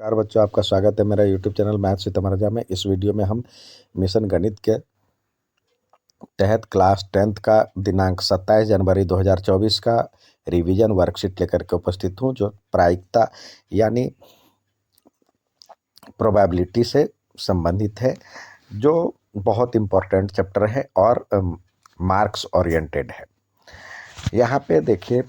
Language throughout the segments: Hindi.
नमस्कार बच्चों, आपका स्वागत है मेरा यूट्यूब चैनल मैथ सीतामढ़ी में। इस वीडियो में हम मिशन गणित के तहत क्लास 10th का दिनांक 27 जनवरी 2024 का रिवीजन वर्कशीट लेकर के उपस्थित हूं, जो प्रायिकता यानी प्रोबेबिलिटी से संबंधित है, जो बहुत इम्पोर्टेंट चैप्टर है और मार्क्स ओरिएंटेड है। यहाँ पे देखिए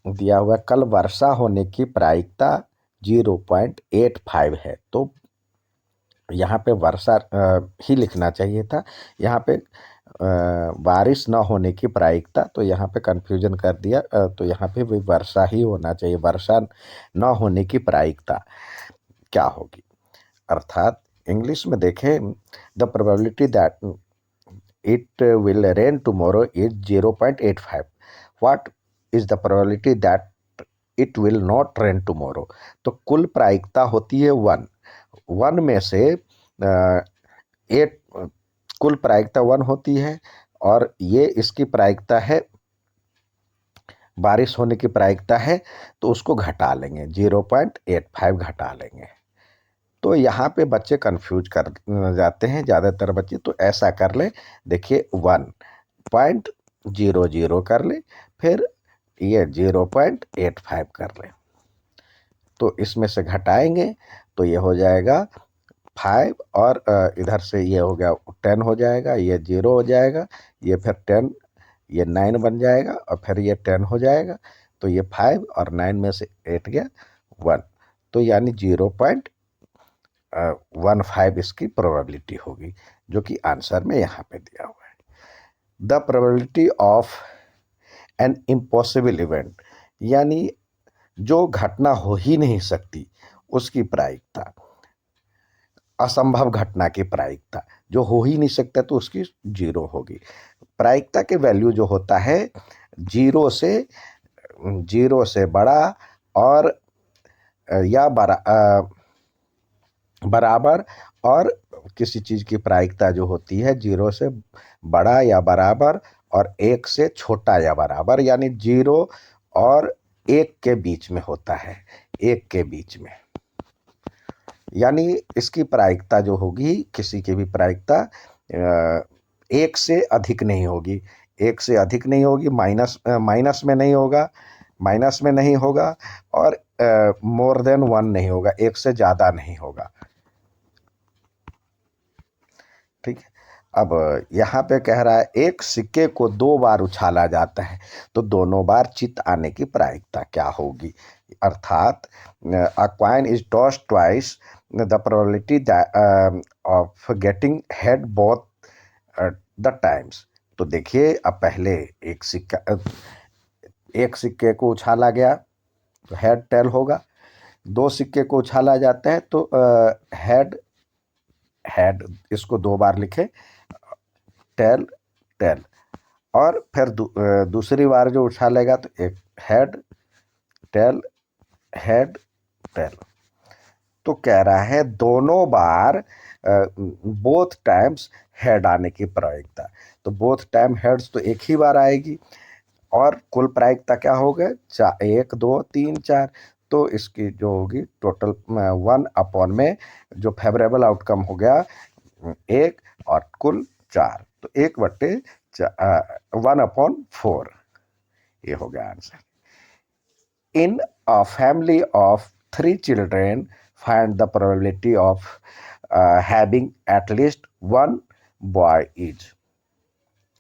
दिया हुआ कल वर्षा होने की प्रायिकता 0.85 है, तो यहाँ पे वर्षा ही लिखना चाहिए था। यहाँ पे बारिश न होने की प्रायिकता, तो यहाँ पे कंफ्यूजन कर दिया। तो यहाँ पे भी वर्षा ही होना चाहिए। वर्षा न होने की प्रायिकता क्या होगी, अर्थात इंग्लिश में देखें, the probability that it will rain tomorrow is 0.85। What is the probability that it will not rain tomorrow. तो कुल प्रायिकता होती है 1। 1 में से 8, कुल प्रायिकता 1 होती है, और ये इसकी प्रायिकता है, बारिश होने की प्रायिकता है, तो उसको घटा लेंगे, 0.85 घटा लेंगे। तो यहाँ पे बच्चे कंफ्यूज कर जाते हैं ज़्यादातर बच्चे। तो ऐसा कर ले, देखिए 1.00 कर ले, फिर ये 0.85 कर ले, तो इसमें से घटाएंगे तो ये हो जाएगा 5, और इधर से ये हो गया 10 हो जाएगा, ये 0 हो जाएगा, ये फिर 10, ये 9 बन जाएगा, और फिर ये 10 हो जाएगा। तो ये 5 और 9 में से 8 गया 1, तो यानी 0.15 इसकी प्रोबेबिलिटी होगी, जो कि आंसर में यहाँ पे दिया हुआ है। The probability of an impossible event, यानी जो घटना हो ही नहीं सकती उसकी प्रायिकता, असंभव घटना की प्रायिकता, जो हो ही नहीं सकता तो उसकी 0 होगी। प्रायिकता के वैल्यू जो होता है 0 से बड़ा और या बराबर, और किसी चीज़ की प्रायिकता जो होती है 0 से बड़ा या बराबर और 1 से छोटा या बराबर, यानी 0 और 1 के बीच में होता है, 1 के बीच में। यानी इसकी प्रायिकता जो होगी, किसी की भी प्रायिकता 1 से अधिक नहीं होगी, 1 से अधिक नहीं होगी, माइनस में नहीं होगा, और मोर देन 1 नहीं होगा, 1 से ज़्यादा नहीं होगा। ठीक है। अब यहाँ पे कह रहा है एक सिक्के को 2 बार उछाला जाता है, तो दोनों बार चित आने की प्रायिकता क्या होगी, अर्थात अ coin is tossed twice, the probability of getting head both the times. तो देखिए, अब पहले एक सिक्के को उछाला गया तो हेड टेल होगा, 2 सिक्के को उछाला जाता है तो हेड, इसको 2 बार लिखे, टेल टेल, और फिर दूसरी बार जो उछालेगा तो एक हेड टेल हेड टेल। तो कह रहा है दोनों बार बोथ टाइम्स हेड आने की प्रायिकता, तो बोथ टाइम हेड्स तो एक ही बार आएगी, और कुल प्रायिकता क्या हो गए, 1 2 3 4। तो इसकी जो होगी टोटल 1 में जो फेवरेबल आउटकम हो गया 1, और कुल 4, तो 1/4, ये हो गया answer. In a family of 3 children find the probability of having at least 1 boy each.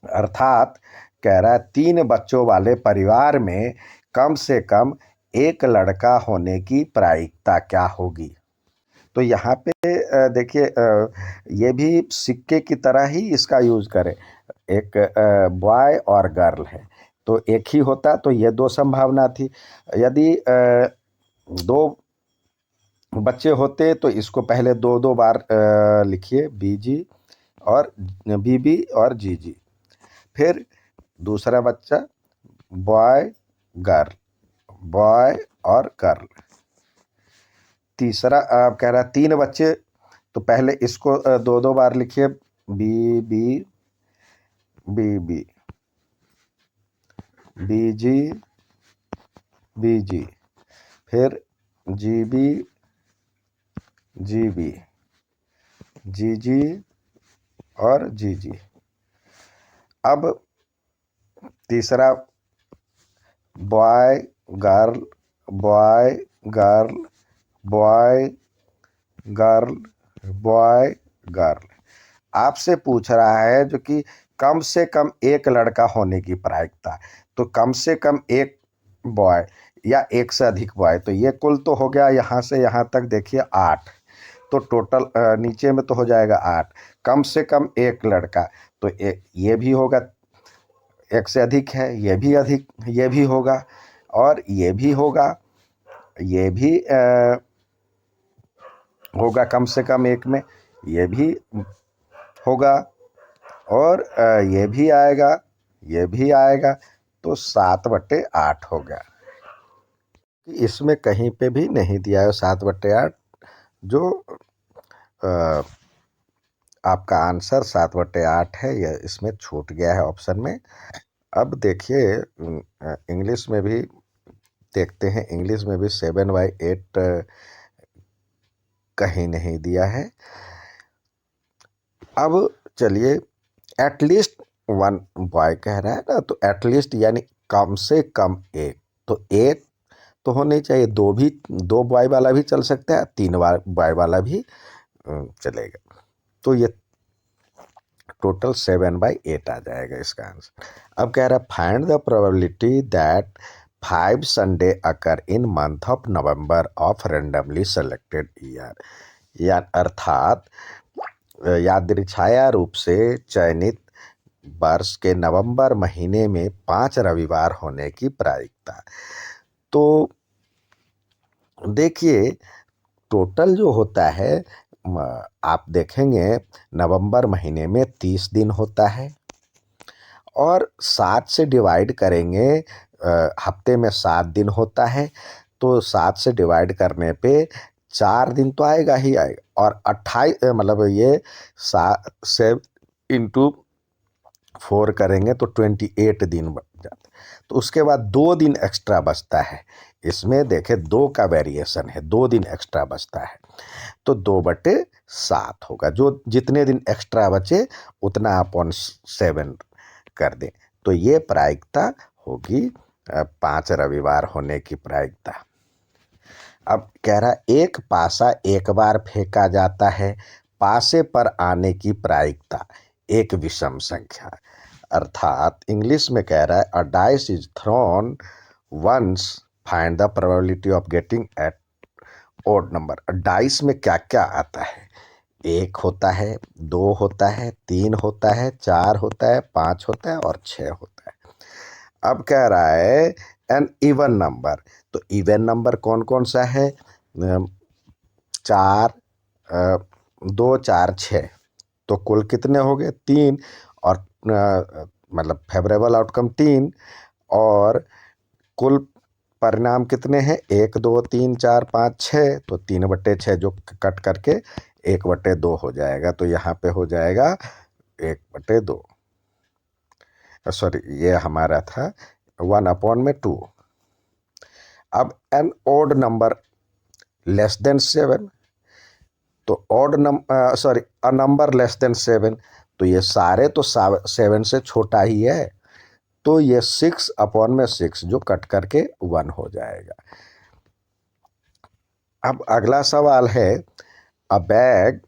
अर्थात कह रहा है 3 बच्चों वाले परिवार में कम से कम 1 लड़का होने की प्रायिकता क्या होगी। तो यहाँ पे देखिए, ये भी सिक्के की तरह ही इसका यूज करें, एक बॉय और गर्ल है, तो एक ही होता, तो ये 2 संभावना थी। यदि 2 बच्चे होते तो इसको पहले 2 बार लिखिए, बीजी और बीबी और जीजी, फिर दूसरा बच्चा बॉय गर्ल, बॉय और गर्ल। तीसरा कह रहा है 3 बच्चे, तो पहले इसको 2 बार लिखिए, बीबी बीबी बीजी बीजी, फिर जीबी GB, GG और GG। अब तीसरा boy girl, boy girl, boy girl, boy girl. आपसे पूछ रहा है जो कि कम से कम एक लड़का होने की प्रायिकता, तो कम से कम एक बॉय या एक से अधिक बॉय, तो ये कुल तो हो गया यहाँ से यहाँ तक देखिए 8, तो टोटल नीचे में तो हो जाएगा 8। कम से कम एक लड़का, तो ये भी होगा, एक से अधिक है, ये भी अधिक, ये भी होगा, और ये भी होगा, ये भी होगा कम से कम एक में, ये भी होगा, और ये भी आएगा, ये भी आएगा, तो 7/8 हो गया। इसमें कहीं पे भी नहीं दिया है 7/8, जो आपका आंसर 7/8 है, यह इसमें छूट गया है ऑप्शन में। अब देखिए इंग्लिश में भी देखते हैं, इंग्लिश में भी 7/8 कहीं नहीं दिया है। अब चलिए, एटलीस्ट वन बॉय कह रहा है ना, तो एटलीस्ट यानी कम से कम एक, तो एक तो होने चाहिए, दो बॉय वाला भी चल सकता है, 3 बॉय वाला भी चलेगा, तो ये टोटल 7/8 आ जाएगा इसका आंसर। अब कह रहा है find the probability that 5 Sunday occur in month of November of randomly selected year, या अर्थात यादृच्छाया रूप से चयनित वर्ष के नवंबर महीने में 5 रविवार होने की प्रायिकता। तो देखिए टोटल जो होता है, आप देखेंगे नवंबर महीने में 30 दिन होता है, और 7 से डिवाइड करेंगे, हफ्ते में 7 दिन होता है, तो 7 से डिवाइड करने पे 4 दिन तो आएगा ही आएगा, और 28 मतलब ये 7 से इंटू 4 करेंगे तो 28 दिन बच जाते, तो उसके बाद 2 दिन एक्स्ट्रा बचता है। इसमें देखे 2 का वेरिएशन है, 2 दिन एक्स्ट्रा बचता है, तो 2/7 होगा, जो जितने दिन एक्स्ट्रा बचे उतना अपॉन 7 कर दें, तो ये प्रायिकता होगी 5 रविवार होने की प्रायिकता। अब कह रहा एक पासा एक बार फेंका जाता है, पासे पर आने की प्रायिकता एक विषम संख्या, अर्थात इंग्लिश में कह रहा है a dice is thrown once, find the probability of getting at odd number. Dice में क्या क्या आता है, 1 होता है, 2 होता है, 3 होता है, 4 होता है, 5 होता है और 6 होता है। अब कह रहा है एन इवन नंबर, तो इवन नंबर कौन कौन सा है, 4, 2, 4, 6, तो कुल कितने हो गए 3, और मतलब फेवरेबल आउटकम 3, और कुल परिणाम कितने हैं 1, 2, 3, 4, 5, 6, तो 3/6 जो कट करके 1/2 हो जाएगा, तो यहाँ पे हो जाएगा 1/2, सॉरी ये हमारा था 1/2। अब an odd number less than 7, तो odd number sorry a number less than 7, तो ये सारे तो 7 से छोटा ही है, तो ये 6/6 जो कट करके 1 हो जाएगा। अब अगला सवाल है अ bag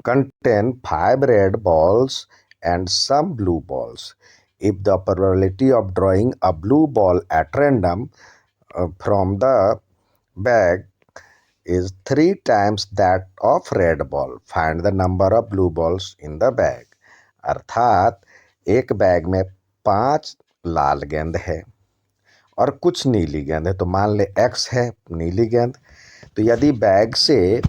contain 5 red balls and some blue balls. If the probability of drawing a blue ball at random from the bag is 3 times that of red ball, find the number of blue balls in the bag. अर्थात एक बैग में 5 लाल गेंद है और कुछ नीली गेंद है, तो मान ले x है नीली गेंद, तो यदि बैग से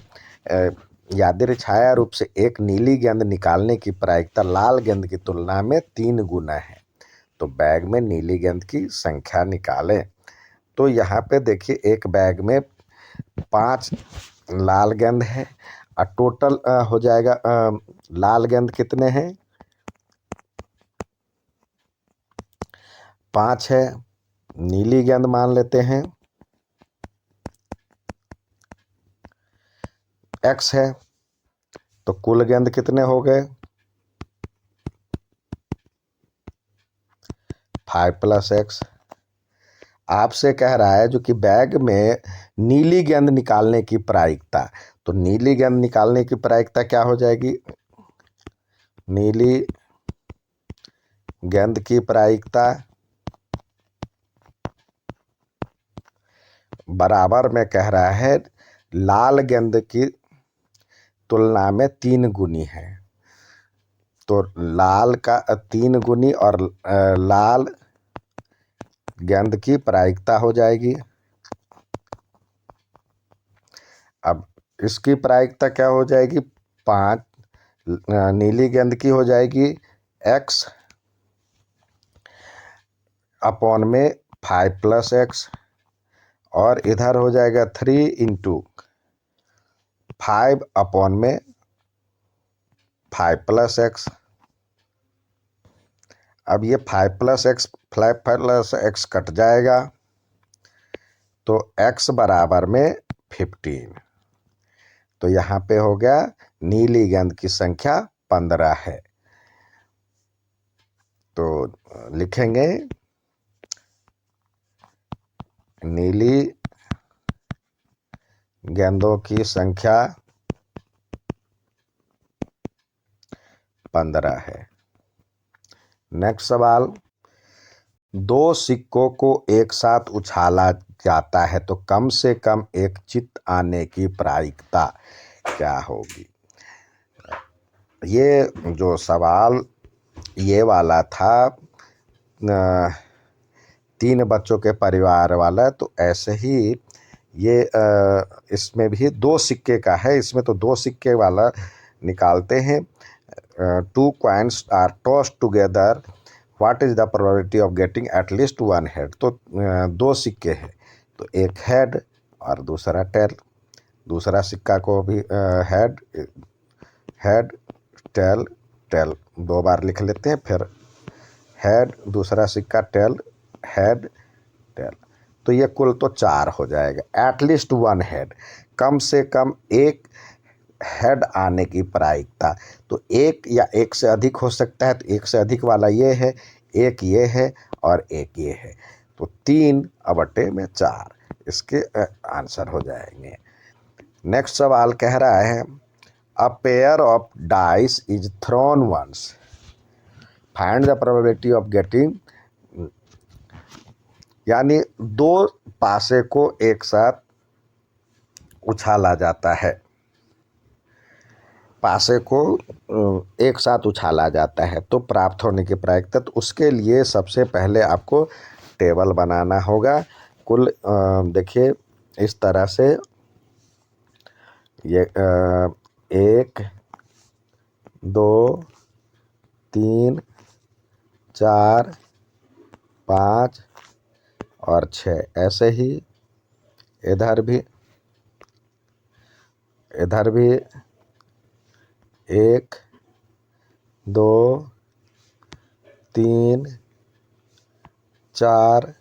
यादृच्छाया रूप से एक नीली गेंद निकालने की प्रायिकता लाल गेंद की तुलना में 3 गुना है, तो बैग में नीली गेंद की संख्या निकालें। तो यहाँ पे देखिए एक बैग में 5 लाल गेंद है, और टोटल हो जाएगा लाल गेंद कितने हैं 5 है, नीली गेंद मान लेते हैं x है, तो कुल गेंद कितने हो गए? 5 + x। आपसे कह रहा है जो कि बैग में नीली गेंद निकालने की प्रायिकता, तो नीली गेंद निकालने की प्रायिकता क्या हो जाएगी? नीली गेंद की प्रायिकता बराबर में कह रहा है लाल गेंद की तुलना में 3 गुनी है, तो लाल का 3 गुनी और लाल गेंद की प्रायिकता हो जाएगी। अब इसकी प्रायिकता क्या हो जाएगी? 5, नीली गेंद की हो जाएगी x अपॉन में 5 + x, और इधर हो जाएगा 3 × 5 अपॉन में 5 + x। अब ये 5 + x 5 + x कट जाएगा, तो x बराबर में 15। तो यहाँ पे हो गया नीली गेंद की संख्या 15 है। तो लिखेंगे नीली गेंदों की संख्या 15 है। नेक्स्ट सवाल, 2 सिक्कों को एक साथ उछाला जाता है तो कम से कम एक चित्त आने की प्रायिकता क्या होगी? ये जो सवाल ये वाला था 3 बच्चों के परिवार वाला, तो ऐसे ही ये इसमें भी 2 सिक्के का है, इसमें तो 2 सिक्के वाला निकालते हैं। 2 coins are tossed together, what is the probability of getting at least 1 head? तो 2 सिक्के हैं, तो एक हेड और दूसरा टेल। दूसरा सिक्का को भी हेड हेड टेल टेल 2 बार लिख लेते हैं, फिर हेड, दूसरा सिक्का टेल, हेड टेल, तो ये कुल तो 4 हो जाएगा। एटलीस्ट 1 हेड, कम से कम एक हेड आने की प्रायिकता, तो एक या एक से अधिक हो सकता है, तो एक से अधिक वाला ये है, एक ये है और एक ये है, तो 3/4 इसके आंसर हो जाएंगे। नेक्स्ट सवाल कह रहा है a pair of dice is thrown once, find the probability of getting, यानी 2 पासे को एक साथ उछाला जाता है, पासे को एक साथ उछाला जाता है तो प्राप्त होने की प्रायिकता, तो उसके लिए सबसे पहले आपको टेबल बनाना होगा। कुल देखिए इस तरह से ये 1 2 3 4 5 और 6, ऐसे ही इधर भी 1 2 3 4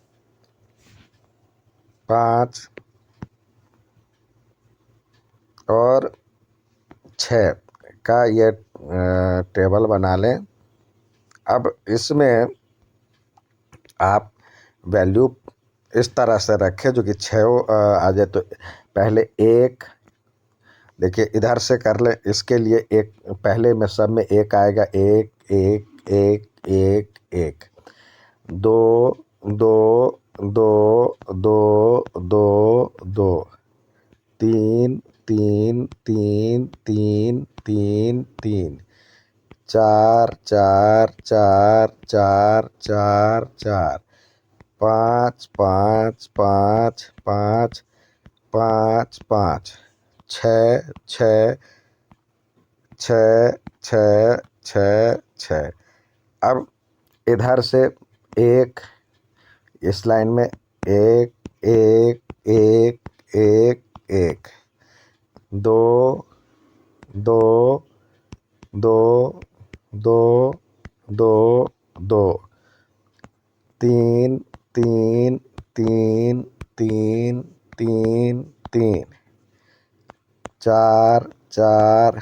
5 और 6 का ये टेबल बना लें। अब इसमें आप वैल्यू इस तरह से रखें जो कि 6 आ जाए, तो पहले 1, देखिए इधर से कर ले, इसके लिए एक पहले में सब में 1 आएगा, 1 1 1 1 1, 2 2 2 2 2 2, 3 3 3 3 3 3, 4 4 4 4 4 4, 5 5 5 5 5 5, 6 6 6 6 6 6। अब इधर से 1, इस लाइन में 1 1 1 1 1, 2 2 2 2 2 2, 3 3 3 3 3 3, 4 4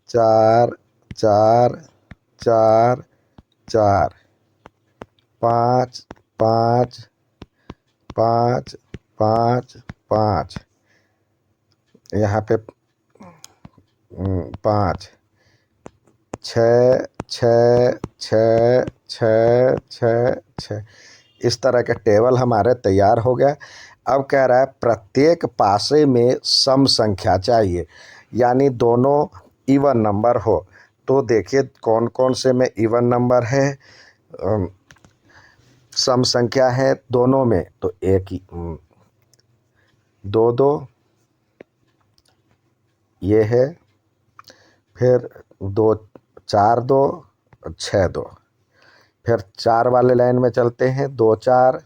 4 4 4 4 5 5 5 5 5, यहाँ पे 5 6 6 6 6 6 6, इस तरह के टेबल हमारे तैयार हो गया। अब कह रहा है प्रत्येक पासे में सम संख्या चाहिए, यानी दोनों इवन नंबर हो। तो देखिए कौन कौन से में इवन नंबर है, सम संख्या है दोनों में, तो एक 2 2 ये है, फिर 2 4 2 6 2, फिर 4 वाले लाइन में चलते हैं, 2 4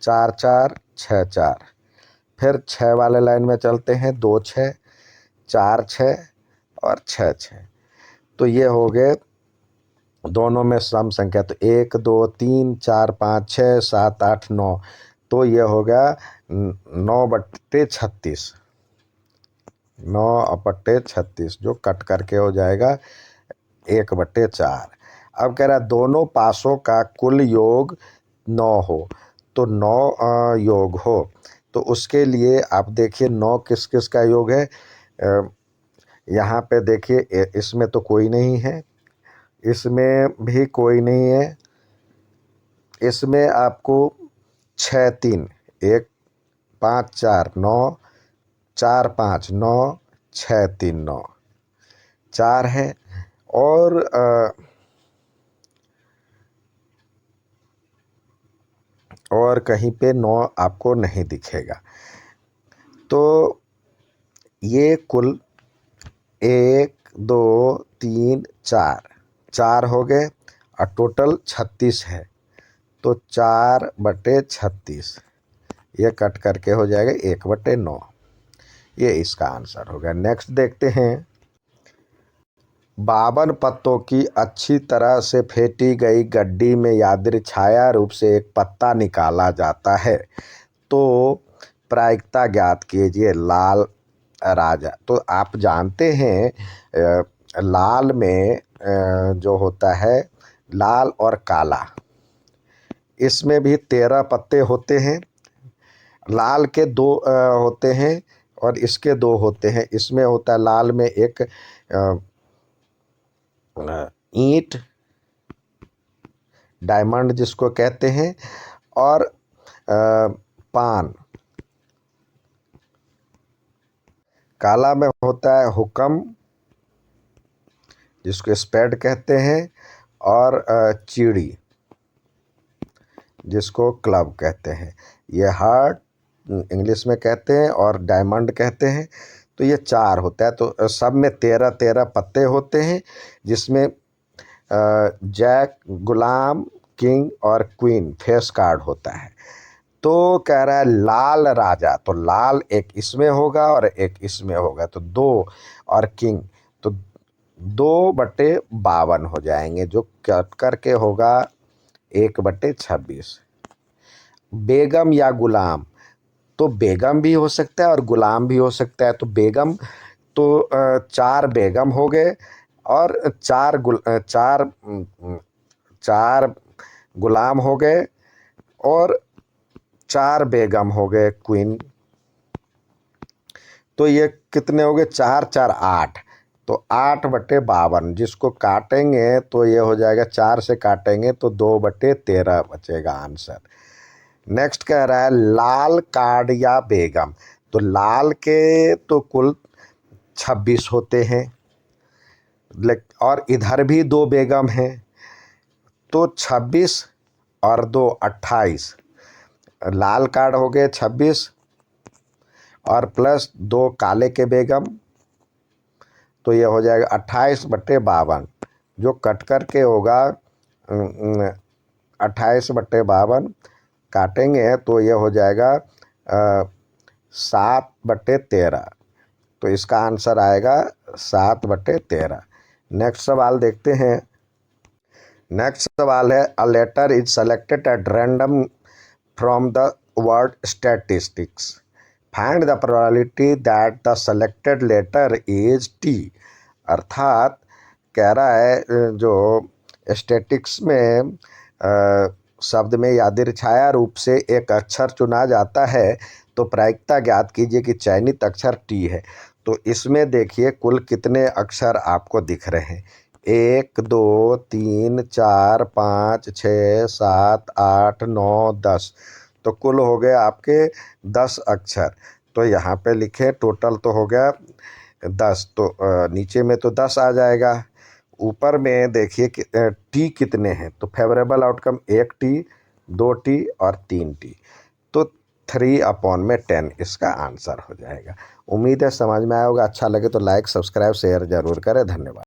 4 4 6 4, फिर 6 वाले लाइन में चलते हैं, 2 6 4 6 और 6 6। तो ये हो गए दोनों में सम संख्या। तो 1 2 3 4 5 6 7 8 9, तो ये हो गया 9/36, 9/36, जो कट करके हो जाएगा 1/4। अब कह रहा है दोनों पासों का कुल योग 9 हो, तो 9 योग हो, तो उसके लिए आप देखिए 9 किस किस का योग है। यहाँ पे देखिए इसमें तो कोई नहीं है, इसमें भी कोई नहीं है, इसमें आपको 6 3 1 5 4 9 4 5 9 6 3 9 4 है, और कहीं पे 9 आपको नहीं दिखेगा। तो ये कुल 1 2 3 4 हो गए और टोटल 36 है, तो 4/36 ये कट करके हो जाएगा 1/9। ये इसका आंसर हो गया। नेक्स्ट देखते हैं, 52 पत्तों की अच्छी तरह से फेंटी गई गड्डी में यादृच्छाया रूप से एक पत्ता निकाला जाता है, तो प्रायिकता ज्ञात कीजिए। लाल राजा, तो आप जानते हैं लाल में जो होता है लाल और काला, इसमें भी 13 पत्ते होते हैं। लाल के 2 होते हैं और इसके 2 होते हैं। इसमें होता है लाल में एक ईंट, डायमंड जिसको कहते हैं, और पान। काला में होता है हुक्म, जिसको स्पेड कहते हैं, और चीड़ी, जिसको क्लब कहते हैं। ये हार्ट इंग्लिश में कहते हैं और डायमंड कहते हैं। तो ये 4 होता है, तो सब में 13 13 पत्ते होते हैं, जिसमें जैक, गुलाम, किंग और क्वीन फेस कार्ड होता है। तो कह रहा है लाल राजा, तो लाल एक इसमें होगा और एक इसमें होगा, तो 2, और किंग तो 2/52 हो जाएंगे, जो कट करके होगा 1/26। बेगम या गुलाम, तो बेगम भी हो सकता है और गुलाम भी हो सकता है। तो बेगम, तो 4 बेगम हो गए और 4 गुलाम हो गए और 4 बेगम हो गए क्वीन। तो ये कितने हो गए, 4 4 8, तो 8/52, जिसको काटेंगे तो ये हो जाएगा, 4 से काटेंगे तो 2/13 बचेगा आंसर। नेक्स्ट कह रहा है लाल कार्ड या बेगम, तो लाल के तो कुल 26 होते हैं, और इधर भी 2 बेगम हैं, तो 26 और 2 28, लाल कार्ड हो गए 26 और प्लस 2 काले के बेगम, तो ये हो जाएगा 28/52, जो कट करके होगा 28/52, काटेंगे तो ये हो जाएगा 7/13, तो इसका आंसर आएगा 7/13। नेक्स्ट सवाल देखते हैं। नेक्स्ट सवाल है, a letter is selected at random from the word statistics, find the probability that the selected letter is T. अर्थात कह रहा है जो स्टैटिक्स में शब्द में यादृच्छाया रूप से एक अक्षर चुना जाता है तो प्रायिकता ज्ञात कीजिए कि चयनित अक्षर टी है। तो इसमें देखिए कुल कितने अक्षर आपको दिख रहे हैं, 1 2 3 4 5 6 7 8 9 10। तो कुल हो गए आपके 10 अक्षर। तो यहाँ पे लिखे टोटल तो हो गया 10। तो नीचे में तो 10 आ जाएगा। ऊपर में देखिए कि टी कितने हैं, तो फेवरेबल आउटकम 1 टी, 2 टी और 3 टी। तो 3/10 इसका आंसर हो जाएगा। उम्मीद है समझ में आया होगा। अच्छा लगे तो लाइक सब्सक्राइब शेयर जरूर करें। धन्यवाद।